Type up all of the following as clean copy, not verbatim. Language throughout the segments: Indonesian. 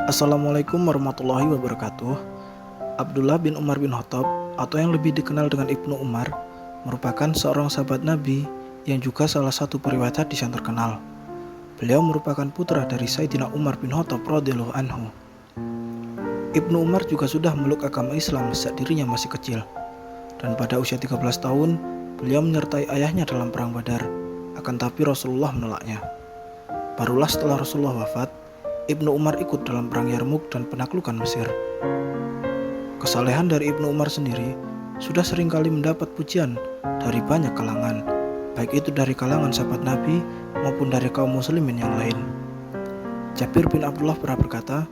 Assalamualaikum warahmatullahi wabarakatuh. Abdullah bin Umar bin Khattab atau yang lebih dikenal dengan Ibnu Umar merupakan seorang sahabat Nabi yang juga salah satu periwayat hadis yang terkenal. Beliau merupakan putra dari Sayyidina Umar bin Khattab radhiyallahu anhu. Ibnu Umar juga sudah memeluk agama Islam sejak dirinya masih kecil. Dan pada usia 13 tahun, beliau menyertai ayahnya dalam perang Badar. Akan tapi Rasulullah menolaknya. Barulah setelah Rasulullah wafat, Ibnu Umar ikut dalam perang Yarmuk dan penaklukan Mesir. Kesalehan dari Ibnu Umar sendiri sudah seringkali mendapat pujian dari banyak kalangan, baik itu dari kalangan sahabat Nabi maupun dari kaum muslimin yang lain. Jabir bin Abdullah pernah berkata,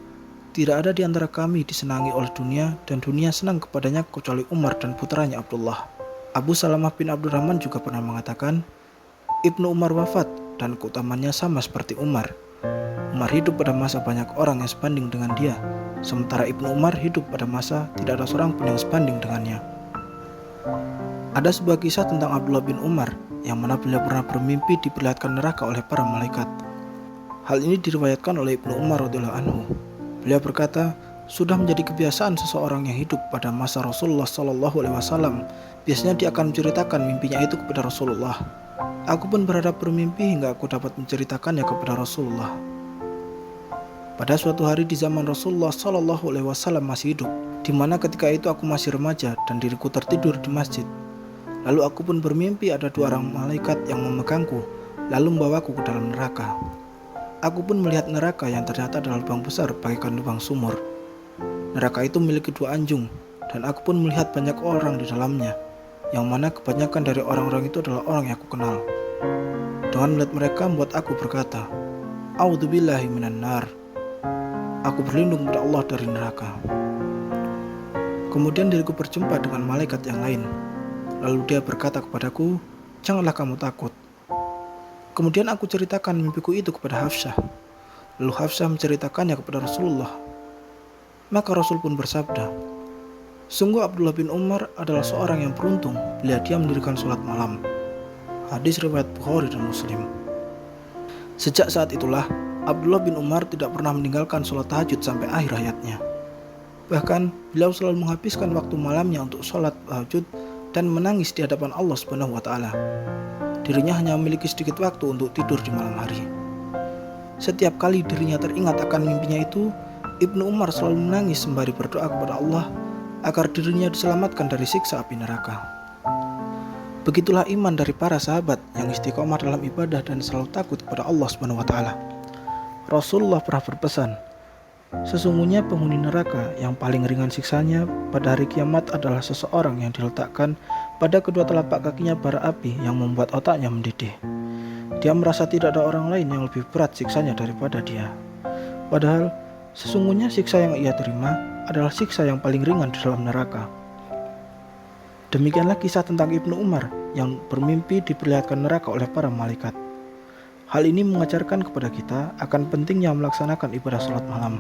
"Tidak ada di antara kami disenangi oleh dunia dan dunia senang kepadanya kecuali Umar dan putranya Abdullah." Abu Salamah bin Abdurrahman juga pernah mengatakan, Ibnu Umar wafat dan keutamannya sama seperti Umar. Umar hidup pada masa banyak orang yang sebanding dengan dia, sementara Ibnu Umar hidup pada masa tidak ada seorang pun yang sebanding dengannya. Ada sebuah kisah tentang Abdullah bin Umar yang mana beliau pernah bermimpi diperlihatkan neraka oleh para malaikat. Hal ini diriwayatkan oleh Ibnu Umar radhiyallahu anhu. Beliau berkata, sudah menjadi kebiasaan seseorang yang hidup pada masa Rasulullah SAW. Biasanya dia akan menceritakan mimpinya itu kepada Rasulullah. Aku pun berharap bermimpi hingga aku dapat menceritakannya kepada Rasulullah. Pada suatu hari di zaman Rasulullah SAW masih hidup, di mana ketika itu aku masih remaja dan diriku tertidur di masjid. Lalu aku pun bermimpi ada dua orang malaikat yang memegangku, lalu membawaku ke dalam neraka. Aku pun melihat neraka yang ternyata adalah lubang besar bagaikan lubang sumur. Neraka itu memiliki dua anjung, dan aku pun melihat banyak orang di dalamnya, yang mana kebanyakan dari orang-orang itu adalah orang yang aku kenal. Dengan melihat mereka membuat aku berkata, "A'udzubillahi minan nar." Aku berlindung kepada Allah dari neraka. Kemudian diriku berjumpa dengan malaikat yang lain. Lalu dia berkata kepadaku, "Janganlah kamu takut." Kemudian aku ceritakan mimpiku itu kepada Hafsah. Lalu Hafsah menceritakannya kepada Rasulullah. Maka Rasul pun bersabda, "Sungguh Abdullah bin Umar adalah seorang yang beruntung bila dia mendirikan sholat malam." Hadis riwayat Bukhari dan Muslim. Sejak saat itulah Abdullah bin Umar tidak pernah meninggalkan sholat tahajud sampai akhir hayatnya. Bahkan beliau selalu menghabiskan waktu malamnya untuk sholat tahajud dan menangis di hadapan Allah Subhanahu wa Ta'ala. Dirinya hanya memiliki sedikit waktu untuk tidur di malam hari. Setiap kali dirinya teringat akan mimpinya itu, Ibnu Umar selalu menangis sembari berdoa kepada Allah agar dirinya diselamatkan dari siksa api neraka. Begitulah iman dari para sahabat yang istiqomah dalam ibadah dan selalu takut kepada Allah Subhanahu wa Ta'ala. Rasulullah pernah berpesan, sesungguhnya penghuni neraka yang paling ringan siksanya pada hari kiamat adalah seseorang yang diletakkan pada kedua telapak kakinya bara api yang membuat otaknya mendidih. Dia merasa tidak ada orang lain yang lebih berat siksanya daripada dia. Padahal sesungguhnya siksa yang ia terima adalah siksa yang paling ringan di dalam neraka. Demikianlah kisah tentang Ibnu Umar yang bermimpi diperlihatkan neraka oleh para malaikat. Hal ini mengajarkan kepada kita akan pentingnya melaksanakan ibadah sholat malam.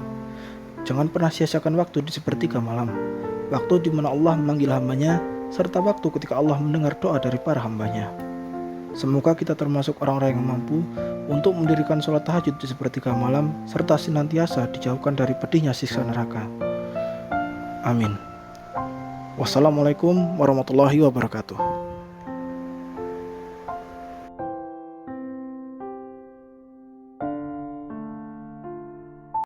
Jangan pernah sia-siakan waktu di sepertiga malam, waktu di mana Allah memanggil hambanya, serta waktu ketika Allah mendengar doa dari para hambanya. Semoga kita termasuk orang-orang yang mampu untuk mendirikan sholat tahajud di sepertiga malam, serta senantiasa dijauhkan dari pedihnya siksa neraka. Amin. Wassalamualaikum warahmatullahi wabarakatuh.